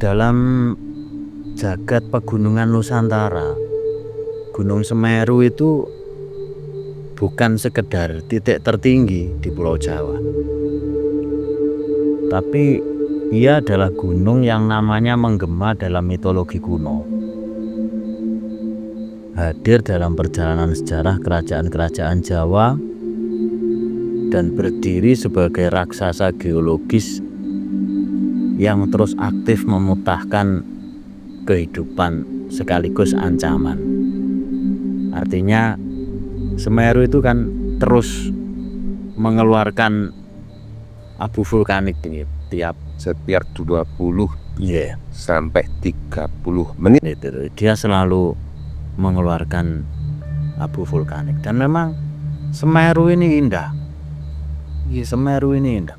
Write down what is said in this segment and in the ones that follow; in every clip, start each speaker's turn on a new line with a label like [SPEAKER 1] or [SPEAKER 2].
[SPEAKER 1] Dalam jagat pegunungan Nusantara, Gunung Semeru itu bukan sekedar titik tertinggi di Pulau Jawa, tapi ia adalah gunung yang namanya menggema dalam mitologi kuno, hadir dalam perjalanan sejarah kerajaan-kerajaan Jawa, dan berdiri sebagai raksasa geologis yang terus aktif memutahkan kehidupan sekaligus ancaman. Artinya Semeru itu kan terus mengeluarkan abu vulkanik ini
[SPEAKER 2] setiap 20 sampai 30 menit
[SPEAKER 1] dia selalu mengeluarkan abu vulkanik. Dan memang Semeru ini indah. Semeru ini indah.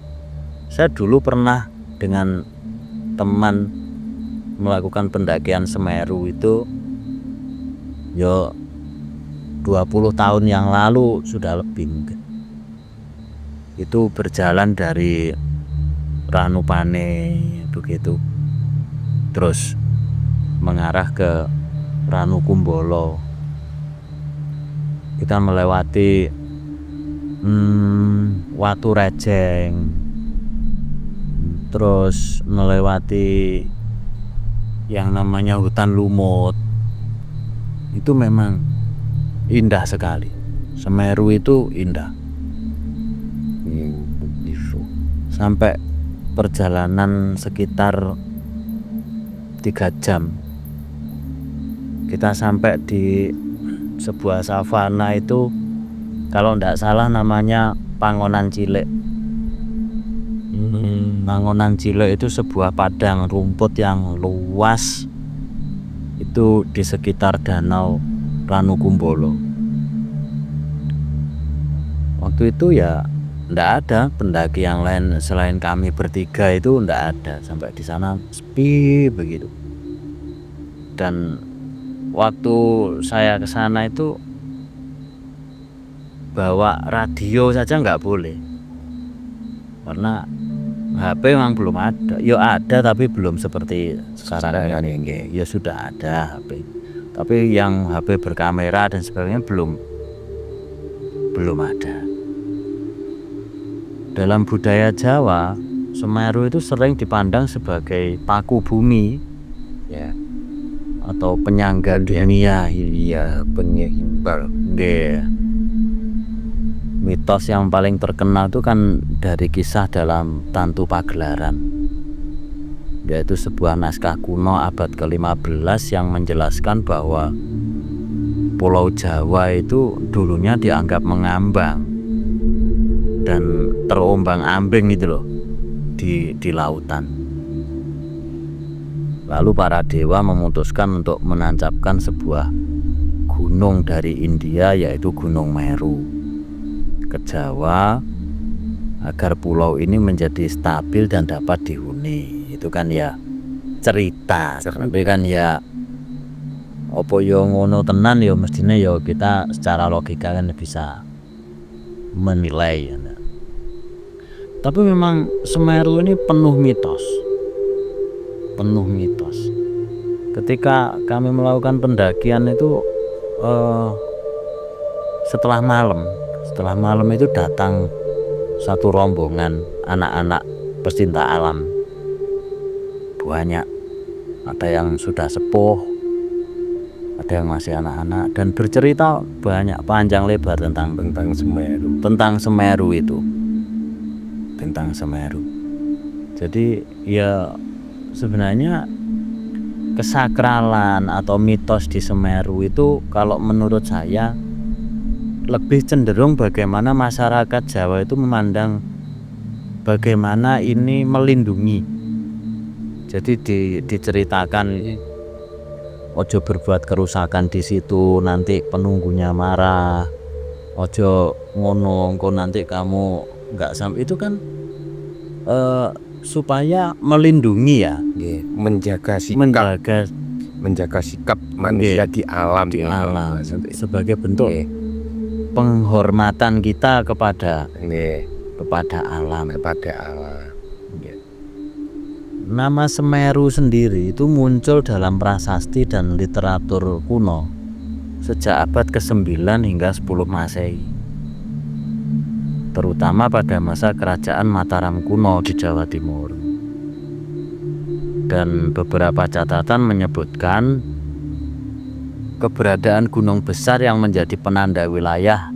[SPEAKER 1] Saya dulu pernah dengan teman melakukan pendakian Semeru itu 20 tahun yang lalu, sudah lebih mungkin. Itu berjalan dari Ranupane begitu, terus mengarah ke Ranukumbolo. Kita melewati Watu Rejeng, terus melewati yang namanya hutan lumut. Itu memang indah sekali. Semeru itu indah. Sampai perjalanan sekitar 3 jam kita sampai di sebuah savana itu, kalau tidak salah namanya Pangonan Cilik. Pangonan Cilik itu sebuah padang rumput yang luas, itu di sekitar danau Ranukumbolo. Waktu itu ya tidak ada pendaki yang lain selain kami bertiga, itu tidak ada. Sampai di sana sepi begitu. Dan waktu saya ke sana itu bawa radio saja nggak boleh, karena HP memang belum ada. Ya ada tapi belum seperti sekarang ini. Ya sudah ada HP, tapi yang HP berkamera dan sebagainya belum ada. Dalam budaya Jawa, Semeru itu sering dipandang sebagai paku bumi, atau penyangga dunia, penyeimbang. Mitos yang paling terkenal itu kan dari kisah dalam Tantu Pagelaran, yaitu sebuah naskah kuno abad ke-15 yang menjelaskan bahwa Pulau Jawa itu dulunya dianggap mengambang dan terombang-ambing gitu loh di lautan. Lalu para dewa memutuskan untuk menancapkan sebuah gunung dari India, yaitu Gunung Meru, ke Jawa agar pulau ini menjadi stabil dan dapat dihuni. Itu kan ya cerita. Tapi kan ya apa yo ngono tenan, ya mestinya ya kita secara logika kan bisa menilai. Tapi memang Semeru ini penuh mitos. Ketika kami melakukan pendakian itu setelah malam itu datang satu rombongan anak-anak pecinta alam. Banyak, ada yang sudah sepuh, ada yang masih anak-anak, dan bercerita banyak panjang lebar tentang Semeru itu. Tentang Semeru. Jadi ya sebenarnya kesakralan atau mitos di Semeru itu kalau menurut saya lebih cenderung bagaimana masyarakat Jawa itu memandang bagaimana ini melindungi. Jadi diceritakan ojo berbuat kerusakan di situ, nanti penunggunya marah. Ojo ngono, kok nanti kamu nggak sampai. Itu kan supaya melindungi ya,
[SPEAKER 2] menjaga sikap manusia di alam
[SPEAKER 1] sebagai bentuk penghormatan kita kepada alam. nama Semeru sendiri itu muncul dalam prasasti dan literatur kuno sejak abad ke-9 hingga 10 Masehi, terutama pada masa kerajaan Mataram kuno di Jawa Timur. Dan beberapa catatan menyebutkan keberadaan gunung besar yang menjadi penanda wilayah,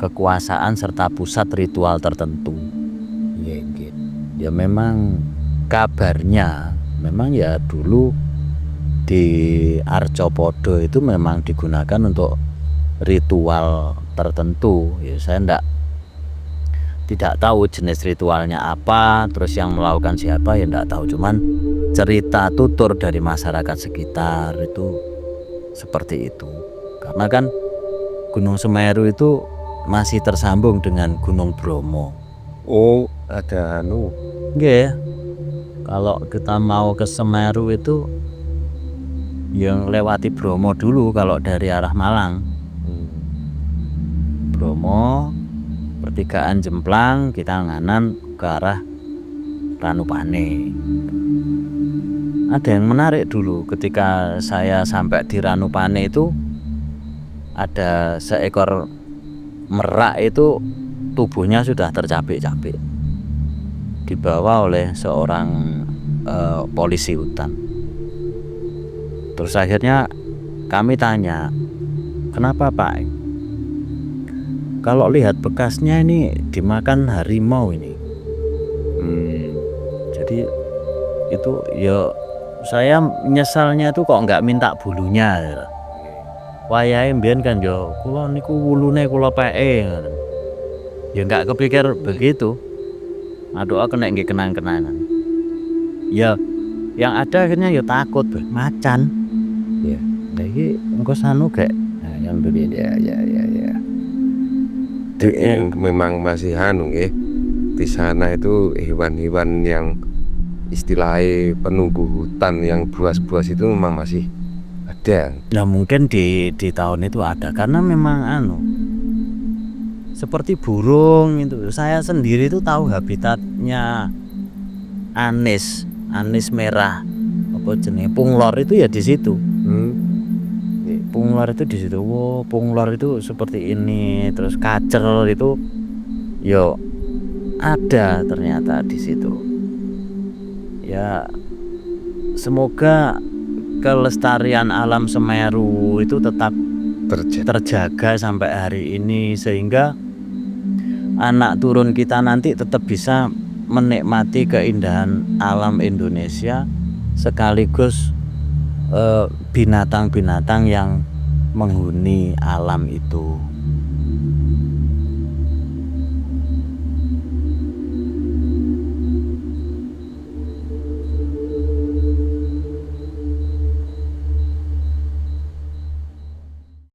[SPEAKER 1] kekuasaan serta pusat ritual tertentu. Ya memang kabarnya memang ya dulu di Arcopodo itu memang digunakan untuk ritual tertentu. Ya saya tidak tahu jenis ritualnya apa, terus yang melakukan siapa ya tidak tahu. Cuman cerita tutur dari masyarakat sekitar itu seperti itu. Karena kan Gunung Semeru itu masih tersambung dengan Gunung Bromo.
[SPEAKER 2] Oh, ada
[SPEAKER 1] Nggih. Kalau kita mau ke Semeru itu yang lewati Bromo dulu kalau dari arah Malang. Bromo, pertigaan Jemplang, kita nganan ke arah Ranupane. Ada yang menarik dulu ketika saya sampai di Ranupane itu ada seekor merak itu tubuhnya sudah tercapik-capik, dibawa oleh seorang polisi hutan. Terus akhirnya kami tanya, kenapa Pak? Kalau lihat bekasnya ini dimakan harimau ini. Jadi itu ya saya nyesalnya itu kok nggak minta bulunya. Wayahe mbiyen kan yo kula niku wulune kula peke. Ya nggak kepikir begitu. Aduh aku nek nggih kenang-kenangan. Ya yang ada akhirnya ya takut macan. Ya, iki engko sanu gak. Nah, yang beli ya.
[SPEAKER 2] Memang masih nggih. Di sana itu hewan-hewan yang istilahnya penunggu hutan yang buas-buas itu memang masih ada.
[SPEAKER 1] Nah mungkin di tahun itu ada karena memang seperti burung itu. Saya sendiri itu tahu habitatnya anis merah apa jenis punglor itu ya di situ. Punglor itu di situ. Wow, punglor itu seperti ini. Terus kacer itu yo ada ternyata di situ. Ya semoga kelestarian alam Semeru itu tetap terjaga sampai hari ini sehingga anak turun kita nanti tetap bisa menikmati keindahan alam Indonesia sekaligus binatang-binatang yang menghuni alam itu.